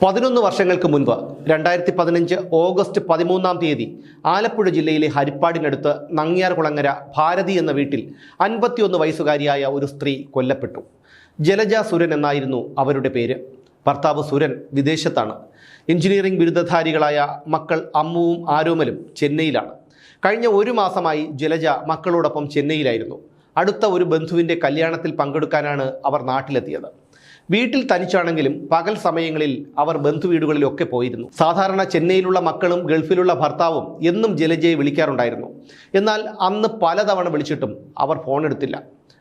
11 വർഷങ്ങൾക്ക് മുൻപ് 2015 ഓഗസ്റ്റ് 13-ാം തീയതി ആലപ്പുഴ ജില്ലയിലെ ഹരിപ്പാടിനടുത്ത് നങ്ങ്യാർകുളങ്ങര ഭാരതി എന്ന വീട്ടിൽ 51 വയസ്സുകാരിയായ ഒരു സ്ത്രീ കൊല്ലപ്പെട്ടു. ജലജ സുരൻ എന്നായിരുന്നു അവരുടെ പേര്. ഭർത്താവ് സുരൻ വിദേശത്താണ്. എഞ്ചിനീയറിംഗ് ബിരുദധാരികളായ മക്കൾ അമ്മുവും ആരോമലും ചെന്നൈയിലാണ്. കഴിഞ്ഞ ഒരു മാസമായി ജലജ മക്കളോടൊപ്പം ചെന്നൈയിലായിരുന്നു. അടുത്ത ഒരു ബന്ധുവിൻ്റെ കല്യാണത്തിൽ പങ്കെടുക്കാനാണ് അവർ നാട്ടിലെത്തിയത്. വീട്ടിൽ തനിച്ചാണെങ്കിലും പകൽ സമയങ്ങളിൽ അവർ ബന്ധുവീടുകളിലൊക്കെ പോയിരുന്നു. സാധാരണ ചെന്നൈയിലുള്ള മക്കളും ഗൾഫിലുള്ള ഭർത്താവും എന്നും ജലജയെ വിളിക്കാറുണ്ടായിരുന്നു. എന്നാൽ അന്ന് പലതവണ വിളിച്ചിട്ടും അവർ ഫോൺ എടുത്തില്ല.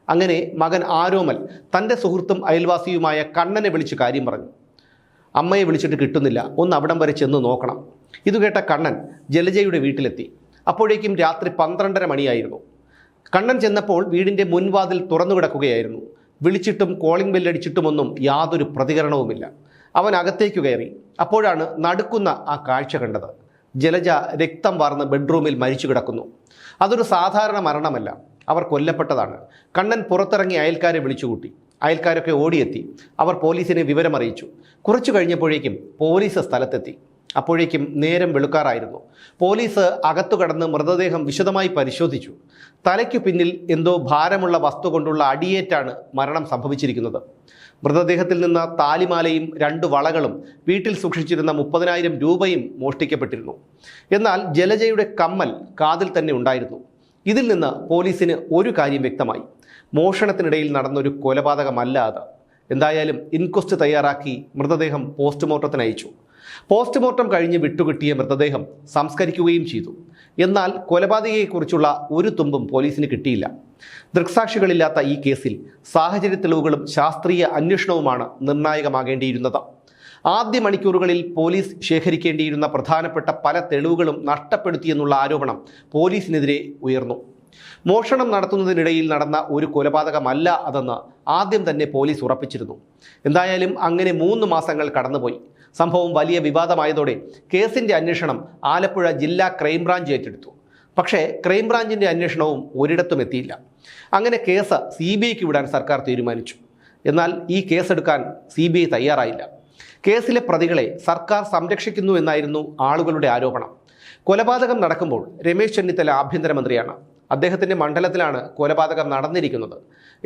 അങ്ങനെ മകൻ ആരോമൽ തൻ്റെ സുഹൃത്തും അയൽവാസിയുമായ കണ്ണനെ വിളിച്ച് കാര്യം പറഞ്ഞു. അമ്മയെ വിളിച്ചിട്ട് കിട്ടുന്നില്ല, ഒന്ന് അവിടം വരെ ചെന്ന് നോക്കണം. ഇത് കേട്ട കണ്ണൻ ജലജയുടെ വീട്ടിലെത്തി. അപ്പോഴേക്കും രാത്രി 12:30 മണിയായിരുന്നു. കണ്ണൻ ചെന്നപ്പോൾ വീടിൻ്റെ മുൻവാതിൽ തുറന്നു കിടക്കുകയായിരുന്നു. വിളിച്ചിട്ടും കോളിംഗ് ബെല്ലടിച്ചിട്ടുമൊന്നും യാതൊരു പ്രതികരണവുമില്ല. അവൻ അകത്തേക്ക് കയറി. അപ്പോഴാണ് നടുക്കുന്ന ആ കാഴ്ച കണ്ടത്. ജലജ രക്തം വാർന്ന് ബെഡ്റൂമിൽ മരിച്ചു കിടക്കുന്നു. അതൊരു സാധാരണ മരണമല്ല, അവർ കൊല്ലപ്പെട്ടതാണ്. കണ്ണൻ പുറത്തിറങ്ങി അയൽക്കാരെ വിളിച്ചുകൂട്ടി. അയൽക്കാരൊക്കെ ഓടിയെത്തി. അവർ പോലീസിനെ വിവരമറിയിച്ചു. കുറച്ചു കഴിഞ്ഞപ്പോഴേക്കും പോലീസ് സ്ഥലത്തെത്തി. അപ്പോഴേക്കും നേരം വെളുക്കാറായിരുന്നു. പോലീസ് അകത്തു കടന്ന് മൃതദേഹം വിശദമായി പരിശോധിച്ചു. തലയ്ക്കു പിന്നിൽ എന്തോ ഭാരമുള്ള വസ്തു കൊണ്ടുള്ള അടിയേറ്റാണ് മരണം സംഭവിച്ചിരിക്കുന്നത്. മൃതദേഹത്തിൽ നിന്ന് താലിമാലയും 2 വളകളും വീട്ടിൽ സൂക്ഷിച്ചിരുന്ന 30,000 രൂപയും മോഷ്ടിക്കപ്പെട്ടിരുന്നു. എന്നാൽ ജലജയുടെ കമ്മൽ കാതിൽ തന്നെ ഉണ്ടായിരുന്നു. ഇതിൽ നിന്ന് പോലീസിന് ഒരു കാര്യം വ്യക്തമായി: മോഷണത്തിനിടയിൽ നടന്നൊരു കൊലപാതകമല്ല അത്. എന്തായാലും ഇൻക്വസ്റ്റ് തയ്യാറാക്കി മൃതദേഹം പോസ്റ്റ്മോർട്ടത്തിന് അയച്ചു. പോസ്റ്റ്മോർട്ടം കഴിഞ്ഞ് വിട്ടുകിട്ടിയ മൃതദേഹം സംസ്കരിക്കുകയും ചെയ്തു. എന്നാൽ കൊലപാതകയെക്കുറിച്ചുള്ള ഒരു തുമ്പും പോലീസിന് കിട്ടിയില്ല. ദൃക്സാക്ഷികളില്ലാത്ത ഈ കേസിൽ സാഹചര്യ തെളിവുകളും ശാസ്ത്രീയ അന്വേഷണവുമാണ് നിർണായകമാകേണ്ടിയിരുന്നത്. ആദ്യ മണിക്കൂറുകളിൽ പോലീസ് ശേഖരിക്കേണ്ടിയിരുന്ന പ്രധാനപ്പെട്ട പല തെളിവുകളും നഷ്ടപ്പെടുത്തിയെന്നുള്ള ആരോപണം പോലീസിനെതിരെ ഉയർന്നു. മോഷണം നടത്തുന്നതിനിടയിൽ നടന്ന ഒരു കൊലപാതകമല്ല അതെന്ന് ആദ്യം തന്നെ പോലീസ് ഉറപ്പിച്ചിരുന്നു. എന്തായാലും അങ്ങനെ 3 മാസങ്ങൾ കടന്നുപോയി. സംഭവം വലിയ വിവാദമായതോടെ കേസിൻ്റെ അന്വേഷണം ആലപ്പുഴ ജില്ലാ ക്രൈംബ്രാഞ്ച് ഏറ്റെടുത്തു. പക്ഷേ ക്രൈംബ്രാഞ്ചിൻ്റെ അന്വേഷണവും ഒരിടത്തും എത്തിയില്ല. അങ്ങനെ കേസ് CBIക്ക് വിടാൻ സർക്കാർ തീരുമാനിച്ചു. എന്നാൽ ഈ കേസെടുക്കാൻ CBI തയ്യാറായില്ല. കേസിലെ പ്രതികളെ സർക്കാർ സംരക്ഷിക്കുന്നു എന്നായിരുന്നു ആളുകളുടെ ആരോപണം. കൊലപാതകം നടക്കുമ്പോൾ രമേശ് ചെന്നിത്തല ആഭ്യന്തരമന്ത്രിയാണ്. അദ്ദേഹത്തിൻ്റെ മണ്ഡലത്തിലാണ് കൊലപാതകം നടന്നിരിക്കുന്നത്.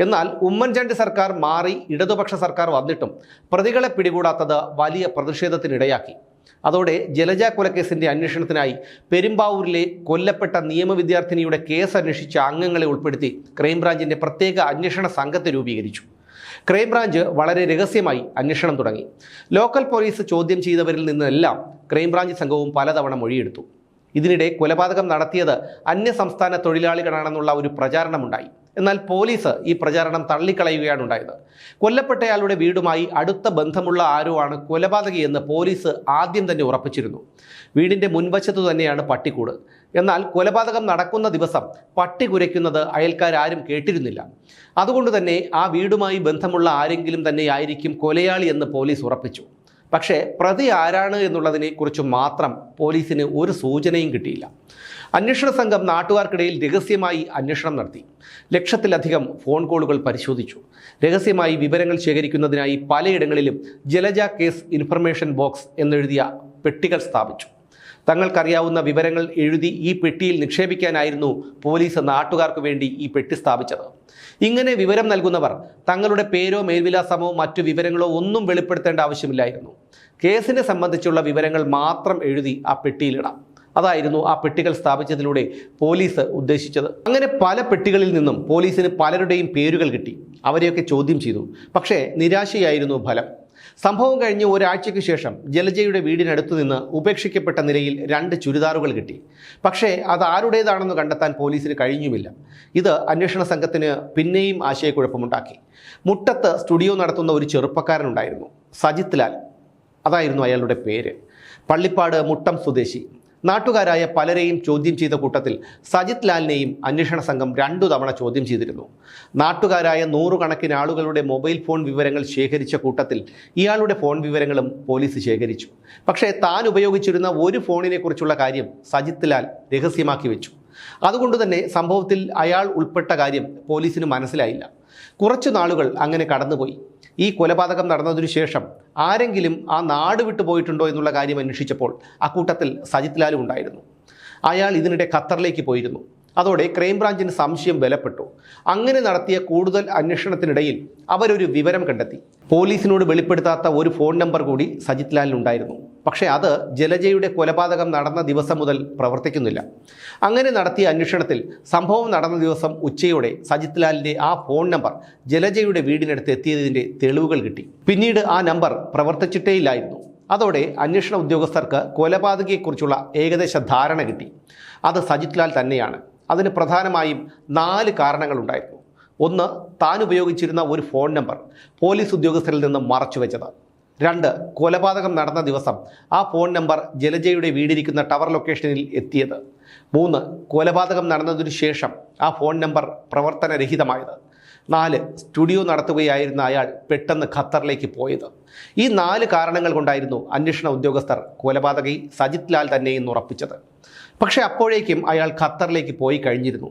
എന്നാൽ ഉമ്മൻചാണ്ടി സർക്കാർ മാറി ഇടതുപക്ഷ സർക്കാർ വന്നിട്ടും പ്രതികളെ പിടികൂടാത്തത് വലിയ പ്രതിഷേധത്തിനിടയാക്കി. അതോടെ ജലജ കൊലക്കേസിൻ്റെ അന്വേഷണത്തിനായി പെരുമ്പാവൂരിലെ കൊല്ലപ്പെട്ട നിയമവിദ്യാർത്ഥിനിയുടെ കേസ് അന്വേഷിച്ച അംഗങ്ങളെ ഉൾപ്പെടുത്തി ക്രൈംബ്രാഞ്ചിൻ്റെ പ്രത്യേക അന്വേഷണ സംഘത്തെ രൂപീകരിച്ചു. ക്രൈംബ്രാഞ്ച് വളരെ രഹസ്യമായി അന്വേഷണം തുടങ്ങി. ലോക്കൽ പോലീസ് ചോദ്യം ചെയ്തവരിൽ നിന്നെല്ലാം ക്രൈംബ്രാഞ്ച് സംഘവും പലതവണ മൊഴിയെടുത്തു. ഇതിനിടെ കൊലപാതകം നടത്തിയത് അന്യസംസ്ഥാന തൊഴിലാളികളാണെന്നുള്ള ഒരു പ്രചാരണമുണ്ടായി. എന്നാൽ പോലീസ് ഈ പ്രചാരണം തള്ളിക്കളയുകയാണ് ഉണ്ടായത്. കൊല്ലപ്പെട്ടയാളുടെ വീടുമായി അടുത്ത ബന്ധമുള്ള ആരോ ആണ് കൊലപാതകിയെന്ന് പോലീസ് ആദ്യം തന്നെ ഉറപ്പിച്ചിരുന്നു. വീടിൻ്റെ മുൻവശത്തു തന്നെയാണ് പട്ടിക്കൂട്. എന്നാൽ കൊലപാതകം നടക്കുന്ന ദിവസം പട്ടി കുരയ്ക്കുന്നത് അയൽക്കാരും കേട്ടിരുന്നില്ല. അതുകൊണ്ട് തന്നെ ആ വീടുമായി ബന്ധമുള്ള ആരെങ്കിലും തന്നെയായിരിക്കും കൊലയാളി എന്ന് പോലീസ് ഉറപ്പിച്ചു. പക്ഷേ പ്രതി ആരാണ് എന്നുള്ളതിനെക്കുറിച്ച് മാത്രം പോലീസിന് ഒരു സൂചനയും കിട്ടിയില്ല. അന്വേഷണ സംഘം നാട്ടുകാർക്കിടയിൽ രഹസ്യമായി അന്വേഷണം നടത്തി. ലക്ഷത്തിലധികം ഫോൺ കോളുകൾ പരിശോധിച്ചു. രഹസ്യമായി വിവരങ്ങൾ ശേഖരിക്കുന്നതിനായി പലയിടങ്ങളിലും ജലജ കേസ് ഇൻഫർമേഷൻ ബോക്സ് എന്നെഴുതിയ പെട്ടികൾ സ്ഥാപിച്ചു. തങ്ങൾക്കറിയാവുന്ന വിവരങ്ങൾ എഴുതി ഈ പെട്ടിയിൽ നിക്ഷേപിക്കാനായിരുന്നു പോലീസ് നാട്ടുകാർക്ക് വേണ്ടി ഈ പെട്ടി സ്ഥാപിച്ചത്. ഇങ്ങനെ വിവരം നൽകുന്നവർ തങ്ങളുടെ പേരോ മേൽവിലാസമോ മറ്റു വിവരങ്ങളോ ഒന്നും വെളിപ്പെടുത്തേണ്ട ആവശ്യമില്ലായിരുന്നു. കേസിനെ സംബന്ധിച്ചുള്ള വിവരങ്ങൾ മാത്രം എഴുതി ആ പെട്ടിയിലിടാം. അതായിരുന്നു ആ പെട്ടികൾ സ്ഥാപിച്ചതിലൂടെ പോലീസ് ഉദ്ദേശിച്ചത്. അങ്ങനെ പല പെട്ടികളിൽ നിന്നും പോലീസിന് പലരുടെയും പേരുകൾ കിട്ടി. അവരെയൊക്കെ ചോദ്യം ചെയ്തു. പക്ഷേ നിരാശയായിരുന്നു ഫലം. സംഭവം കഴിഞ്ഞ് ഒരാഴ്ചയ്ക്ക് ശേഷം ജലജയുടെ വീടിനടുത്തു നിന്ന് ഉപേക്ഷിക്കപ്പെട്ട നിലയിൽ 2 ചുരിദാറുകൾ കിട്ടി. പക്ഷേ അത് ആരുടേതാണെന്ന് കണ്ടെത്താൻ പോലീസിന് കഴിഞ്ഞുമില്ല. ഇത് അന്വേഷണ സംഘത്തിന് പിന്നെയും ആശയക്കുഴപ്പമുണ്ടാക്കി. മുട്ടത്ത് സ്റ്റുഡിയോ നടത്തുന്ന ഒരു ചെറുപ്പക്കാരനുണ്ടായിരുന്നു, സജിത് ലാൽ. അതായിരുന്നു അയാളുടെ പേര്. പള്ളിപ്പാട് മുട്ടം സ്വദേശി. നാട്ടുകാരായ പലരെയും ചോദ്യം ചെയ്ത കൂട്ടത്തിൽ സജിത് ലാലിനെയും അന്വേഷണ സംഘം 2 തവണ ചോദ്യം ചെയ്തിരുന്നു. നാട്ടുകാരായ 100 കണക്കിന് ആളുകളുടെ മൊബൈൽ ഫോൺ വിവരങ്ങൾ ശേഖരിച്ച കൂട്ടത്തിൽ ഇയാളുടെ ഫോൺ വിവരങ്ങളും പോലീസ് ശേഖരിച്ചു. പക്ഷേ താൻ ഉപയോഗിച്ചിരുന്ന ഒരു ഫോണിനെക്കുറിച്ചുള്ള കാര്യം സജിത് ലാൽ രഹസ്യമാക്കി വെച്ചു. അതുകൊണ്ട് തന്നെ സംഭവത്തിൽ അയാൾ ഉൾപ്പെട്ട കാര്യം പോലീസിന് മനസ്സിലായില്ല. കുറച്ചു നാളുകൾ അങ്ങനെ കടന്നുപോയി. ഈ കൊലപാതകം നടന്നതിനു ശേഷം ആരെങ്കിലും ആ നാട് വിട്ടു പോയിട്ടുണ്ടോ എന്നുള്ള കാര്യം അന്വേഷിച്ചപ്പോൾ അക്കൂട്ടത്തിൽ സജിത് ലാലും ഉണ്ടായിരുന്നു. അയാൾ ഇതിനിടെ ഖത്തറിലേക്ക് പോയിരുന്നു. അതോടെ ക്രൈംബ്രാഞ്ചിന് സംശയം ബലപ്പെട്ടു. അങ്ങനെ നടത്തിയ കൂടുതൽ അന്വേഷണത്തിനിടയിൽ അവരൊരു വിവരം കണ്ടെത്തി. പോലീസിനോട് വെളിപ്പെടുത്താത്ത ഒരു ഫോൺ നമ്പർ കൂടി സജിത് ലാലിനുണ്ടായിരുന്നു. പക്ഷേ അത് ജലജയുടെ കൊലപാതകം നടന്ന ദിവസം മുതൽ പ്രവർത്തിക്കുന്നില്ല. അങ്ങനെ നടത്തിയ അന്വേഷണത്തിൽ സംഭവം നടന്ന ദിവസം ഉച്ചയോടെ സജിത് ലാലിൻ്റെ ആ ഫോൺ നമ്പർ ജലജയുടെ വീടിനടുത്ത് എത്തിയതിൻ്റെ തെളിവുകൾ കിട്ടി. പിന്നീട് ആ നമ്പർ പ്രവർത്തിച്ചിട്ടേയില്ലായിരുന്നു. അതോടെ അന്വേഷണ ഉദ്യോഗസ്ഥർക്ക് കൊലപാതകയെക്കുറിച്ചുള്ള ഏകദേശ ധാരണ കിട്ടി. അത് സജിത് ലാൽ തന്നെയാണ്. അതിന് പ്രധാനമായും 4 കാരണങ്ങളുണ്ടായിരുന്നു. ഒന്ന്, താൻ ഉപയോഗിച്ചിരുന്ന ഒരു ഫോൺ നമ്പർ പോലീസ് ഉദ്യോഗസ്ഥരിൽ നിന്ന് മറച്ചുവെച്ചത്. 2, കൊലപാതകം നടന്ന ദിവസം ആ ഫോൺ നമ്പർ ജലജയുടെ വീടിരിക്കുന്ന ടവർ ലൊക്കേഷനിൽ എത്തിയത്. 3, കൊലപാതകം നടന്നതിനു ശേഷം ആ ഫോൺ നമ്പർ പ്രവർത്തനരഹിതമായത്. 4, സ്റ്റുഡിയോ നടത്തുകയായിരുന്ന അയാൾ പെട്ടെന്ന് ഖത്തറിലേക്ക് പോയത്. ഈ 4 കാരണങ്ങൾ കൊണ്ടായിരുന്നു അന്വേഷണ ഉദ്യോഗസ്ഥർ കൊലപാതകി സജിത് ലാൽ തന്നെയെന്ന് ഉറപ്പിച്ചത്. പക്ഷേ അപ്പോഴേക്കും അയാൾ ഖത്തറിലേക്ക് പോയി കഴിഞ്ഞിരുന്നു.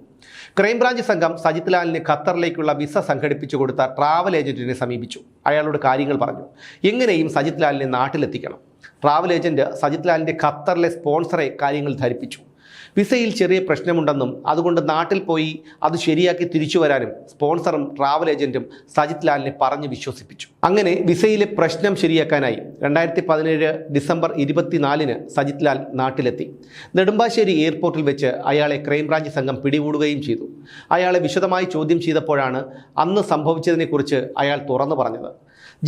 ക്രൈംബ്രാഞ്ച് സംഘം സജിത് ലാലിന് ഖത്തറിലേക്കുള്ള വിസ സംഘടിപ്പിച്ചു കൊടുത്ത ട്രാവൽ ഏജന്റിനെ സമീപിച്ചു. അയാളോട് കാര്യങ്ങൾ പറഞ്ഞു. എങ്ങനെയും സജിത് ലാലിനെ നാട്ടിലെത്തിക്കണം. ട്രാവൽ ഏജന്റ് സജിത് ലാലിൻ്റെ ഖത്തറിലെ സ്പോൺസറെ കാര്യങ്ങൾ ധരിപ്പിച്ചു. വിസയിൽ ചെറിയ പ്രശ്നമുണ്ടെന്നും അതുകൊണ്ട് നാട്ടിൽ പോയി അത് ശരിയാക്കി തിരിച്ചു വരാനും സ്പോൺസറും ട്രാവൽ ഏജന്റും സജിത് ലാലിനെ പറഞ്ഞ് വിശ്വസിപ്പിച്ചു. അങ്ങനെ വിസയിലെ പ്രശ്നം ശരിയാക്കാനായി 2017 ഡിസംബർ 24-ന് സജിത് ലാൽ നാട്ടിലെത്തി. നെടുമ്പാശ്ശേരി എയർപോർട്ടിൽ വെച്ച് അയാളെ ക്രൈംബ്രാഞ്ച് സംഘം പിടികൂടുകയും ചെയ്തു. അയാളെ വിശദമായി ചോദ്യം ചെയ്തപ്പോഴാണ് അന്ന് സംഭവിച്ചതിനെക്കുറിച്ച് അയാൾ തുറന്നു പറഞ്ഞത്.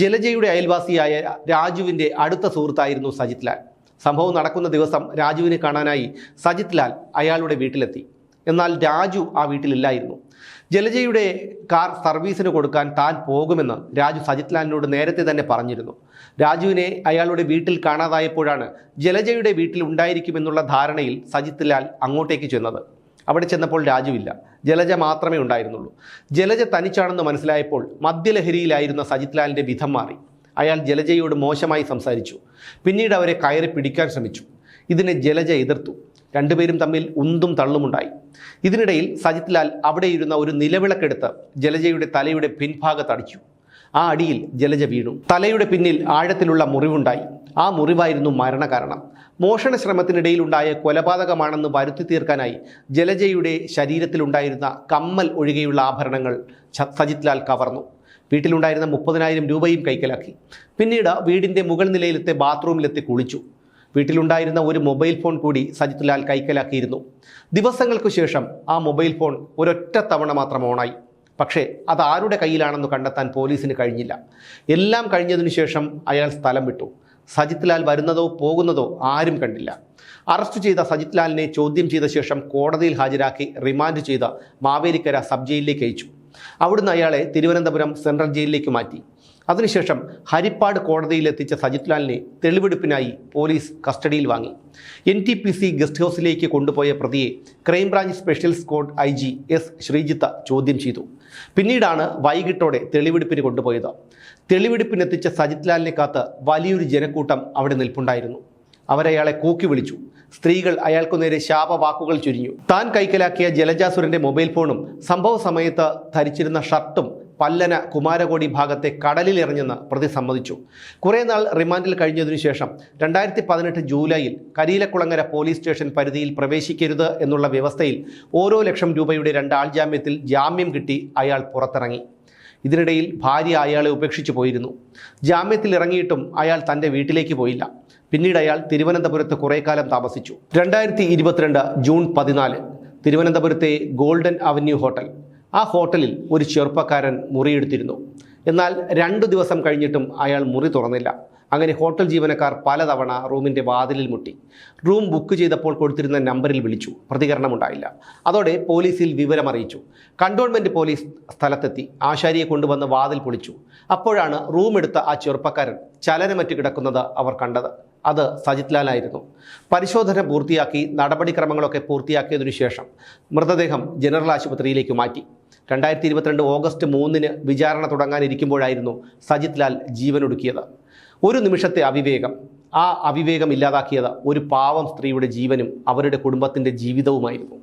ജലജയുടെ അയൽവാസിയായ രാജുവിൻ്റെ അടുത്ത സുഹൃത്തായിരുന്നു സജിത് ലാൽ. സംഭവം നടക്കുന്ന ദിവസം രാജുവിനെ കാണാനായി സജിത് ലാൽ അയാളുടെ വീട്ടിലെത്തി. എന്നാൽ രാജു ആ വീട്ടിലില്ലായിരുന്നു. ജലജയുടെ കാർ സർവീസിന് കൊടുക്കാൻ താൻ പോകുമെന്ന് രാജു സജിത് ലാലിനോട് നേരത്തെ തന്നെ പറഞ്ഞിരുന്നു. രാജുവിനെ അയാളുടെ വീട്ടിൽ കാണാതായപ്പോഴാണ് ജലജയുടെ വീട്ടിൽ ഉണ്ടായിരിക്കുമെന്നുള്ള ധാരണയിൽ സജിത് ലാൽ അങ്ങോട്ടേക്ക് ചെന്നത്. അവിടെ ചെന്നപ്പോൾ രാജുവില്ല, ജലജ മാത്രമേ ഉണ്ടായിരുന്നുള്ളൂ. ജലജ തനിച്ചാണെന്ന് മനസ്സിലായപ്പോൾ മദ്യലഹരിയിലായിരുന്ന സജിത് ലാലിൻ്റെ വിധം മാറി. അയാൾ ജലജയോട് മോശമായി സംസാരിച്ചു. പിന്നീട് അവരെ കയറി പിടിക്കാൻ ശ്രമിച്ചു. ഇതിനെ ജലജ എതിർത്തു. രണ്ടുപേരും തമ്മിൽ ഉന്തും തള്ളുമുണ്ടായി. ഇതിനിടയിൽ സജിത് ലാൽ അവിടെ ഇരുന്ന ഒരു നിലവിളക്കെടുത്ത് ജലജയുടെ തലയുടെ പിൻഭാഗത്തടിച്ചു. ആ അടിയിൽ ജലജ വീണു. തലയുടെ പിന്നിൽ ആഴത്തിലുള്ള മുറിവുണ്ടായി. ആ മുറിവായിരുന്നു മരണകാരണം. മോഷണ ശ്രമത്തിനിടയിലുണ്ടായ കൊലപാതകമാണെന്ന് വരുത്തി തീർക്കാനായി ജലജയുടെ ശരീരത്തിലുണ്ടായിരുന്ന കമ്മൽ ഒഴികെയുള്ള ആഭരണങ്ങൾ സജിത് ലാൽ കവർന്നു. വീട്ടിലുണ്ടായിരുന്ന 30,000 രൂപയും കൈക്കലാക്കി. പിന്നീട് വീടിൻ്റെ മുകൾ നിലയിലത്തെ ബാത്റൂമിലെത്തി കുളിച്ചു. വീട്ടിലുണ്ടായിരുന്ന ഒരു മൊബൈൽ ഫോൺ കൂടി സജിത് ലാൽ കൈക്കലാക്കിയിരുന്നു. ദിവസങ്ങൾക്കു ശേഷം ആ മൊബൈൽ ഫോൺ ഒരൊറ്റ തവണ മാത്രം ഓണായി. പക്ഷേ അത് ആരുടെ കയ്യിലാണെന്ന് കണ്ടെത്താൻ പോലീസിന് കഴിഞ്ഞില്ല. എല്ലാം കഴിഞ്ഞതിനു ശേഷം അയാൾ സ്ഥലം വിട്ടു. സജിത് ലാൽ വരുന്നതോ പോകുന്നതോ ആരും കണ്ടില്ല. അറസ്റ്റ് ചെയ്ത സജിത് ലാലിനെ ചോദ്യം ചെയ്ത ശേഷം കോടതിയിൽ ഹാജരാക്കി റിമാൻഡ് ചെയ്ത മാവേലിക്കര സബ് ജയിലിലേക്ക് അയച്ചു. അവിടുന്ന് അയാളെ തിരുവനന്തപുരം സെൻട്രൽ ജയിലിലേക്ക് മാറ്റി. അതിനുശേഷം ഹരിപ്പാട് കോടതിയിലെത്തിച്ച സജിത് ലാലിനെ തെളിവെടുപ്പിനായി പോലീസ് കസ്റ്റഡിയിൽ വാങ്ങി. NTPC ഗസ്റ്റ് ഹൗസിലേക്ക് കൊണ്ടുപോയ പ്രതിയെ crime branch special squad IG S Sreejith ചോദ്യം ചെയ്തു. പിന്നീടാണ് വൈകിട്ടോടെ തെളിവെടുപ്പിന് കൊണ്ടുപോയത്. തെളിവെടുപ്പിനെത്തിച്ച സജിത് ലാലിനെ കാത്ത് വലിയൊരു ജനക്കൂട്ടം അവിടെ നിൽപ്പുണ്ടായിരുന്നു. അവരയാളെ കൂക്കി വിളിച്ചു. സ്ത്രീകൾ അയാൾക്കു നേരെ ശാപവാക്കുകൾ ചൊരിഞ്ഞു. താൻ കൈക്കലാക്കിയ ജലജാസുരൻ്റെ മൊബൈൽ ഫോണും സംഭവ സമയത്ത് ധരിച്ചിരുന്ന ഷർട്ടും പല്ലന കുമാരകോടി ഭാഗത്തെ കടലിൽ എറിഞ്ഞെന്ന് പ്രതി സമ്മതിച്ചു. കുറേ നാൾ റിമാൻഡിൽ കഴിഞ്ഞതിനു ശേഷം 2018 ജൂലൈയിൽ കരിയിലക്കുളങ്ങര പോലീസ് സ്റ്റേഷൻ പരിധിയിൽ പ്രവേശിക്കരുത് എന്നുള്ള വ്യവസ്ഥയിൽ ഓരോ ലക്ഷം രൂപയുടെ 2 ആൾജാമ്യത്തിൽ ജാമ്യം കിട്ടി അയാൾ പുറത്തിറങ്ങി. ഇതിനിടയിൽ ഭാര്യ അയാളെ ഉപേക്ഷിച്ചു പോയിരുന്നു. ജാമ്യത്തിൽ ഇറങ്ങിയിട്ടും അയാൾ തൻ്റെ വീട്ടിലേക്ക് പോയില്ല. പിന്നീട് അയാൾ തിരുവനന്തപുരത്ത് കുറേ കാലം താമസിച്ചു. 2022 ജൂൺ 14 തിരുവനന്തപുരത്തെ ഗോൾഡൻ അവന്യൂ ഹോട്ടൽ. ആ ഹോട്ടലിൽ ഒരു ചെറുപ്പക്കാരൻ മുറിയെടുത്തിരുന്നു. എന്നാൽ 2 ദിവസം കഴിഞ്ഞിട്ടും അയാൾ മുറി തുറന്നില്ല. അങ്ങനെ ഹോട്ടൽ ജീവനക്കാർ പലതവണ റൂമിൻ്റെ വാതിലിൽ മുട്ടി. റൂം ബുക്ക് ചെയ്തപ്പോൾ കൊടുത്തിരുന്ന നമ്പറിൽ വിളിച്ചു. പ്രതികരണമുണ്ടായില്ല. അതോടെ പോലീസിൽ വിവരമറിയിച്ചു. കണ്ടോൺമെൻറ് പോലീസ് സ്ഥലത്തെത്തി ആശാരിയെ കൊണ്ടുവന്ന് വാതിൽ പൊളിച്ചു. അപ്പോഴാണ് റൂം എടുത്ത ആ ചെറുപ്പക്കാരൻ ചലനമറ്റ് കിടക്കുന്നത് അവർ കണ്ടത്. അത് സജിത് ലാലായിരുന്നു. പരിശോധന പൂർത്തിയാക്കി നടപടിക്രമങ്ങളൊക്കെ പൂർത്തിയാക്കിയതിനു ശേഷം മൃതദേഹം ജനറൽ ആശുപത്രിയിലേക്ക് മാറ്റി. 2022 ഓഗസ്റ്റ് 3-ന് വിചാരണ തുടങ്ങാനിരിക്കുമ്പോഴായിരുന്നു സജിത് ലാൽ ജീവനൊടുക്കിയത്. ഒരു നിമിഷത്തെ അവിവേകം, ആ അവിവേകം ഇല്ലാതാക്കിയത് ഒരു പാവം സ്ത്രീയുടെ ജീവനും അവരുടെ കുടുംബത്തിൻ്റെ ജീവിതവുമായിരുന്നു.